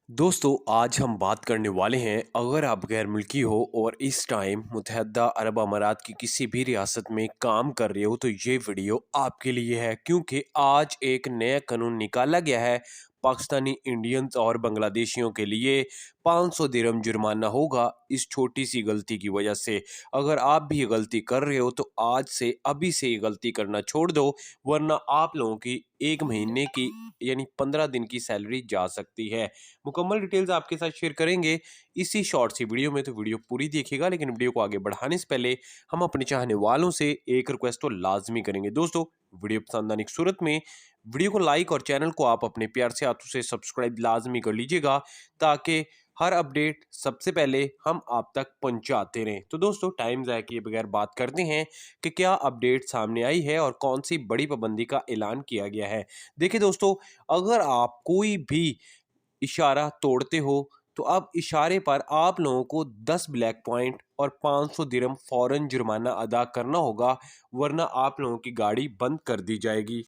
दोस्तों आज हम बात करने वाले हैं। अगर आप गैर मुल्की हो और इस टाइम मुत्तहदा अरब अमारात की किसी भी रियासत में काम कर रहे हो तो ये वीडियो आपके लिए है, क्योंकि आज एक नया कानून निकाला गया है। पाकिस्तानी इंडियंस और बांग्लादेशियों के लिए 500 दिरहम जुर्माना होगा इस छोटी सी गलती की वजह से। अगर आप भी ये गलती कर रहे हो तो आज से अभी से ये गलती करना छोड़ दो, वरना आप लोगों की एक महीने की यानी 15 दिन की सैलरी जा सकती है। मुकम्मल डिटेल्स आपके साथ शेयर करेंगे इसी शॉर्ट सी वीडियो में, तो वीडियो पूरी देखिएगा। लेकिन वीडियो को आगे बढ़ाने से पहले हम अपने चाहने वालों से एक रिक्वेस्ट तो लाजमी करेंगे। दोस्तों वीडियो पसंद आने की सूरत में वीडियो को लाइक और चैनल को आप अपने प्यार से हाथों से सब्सक्राइब लाजमी कर लीजिएगा, ताकि हर अपडेट सबसे पहले हम आप तक पहुंचाते रहें। तो दोस्तों टाइम ज़ाया किए बगैर बात करते हैं कि क्या अपडेट सामने आई है और कौन सी बड़ी पाबंदी का ऐलान किया गया है। देखिए दोस्तों, अगर आप कोई भी इशारा तोड़ते हो तो अब इशारे पर आप लोगों को 10 ब्लैक पॉइंट और 500 दिरहम फौरन जुर्माना अदा करना होगा, वरना आप लोगों की गाड़ी बंद कर दी जाएगी।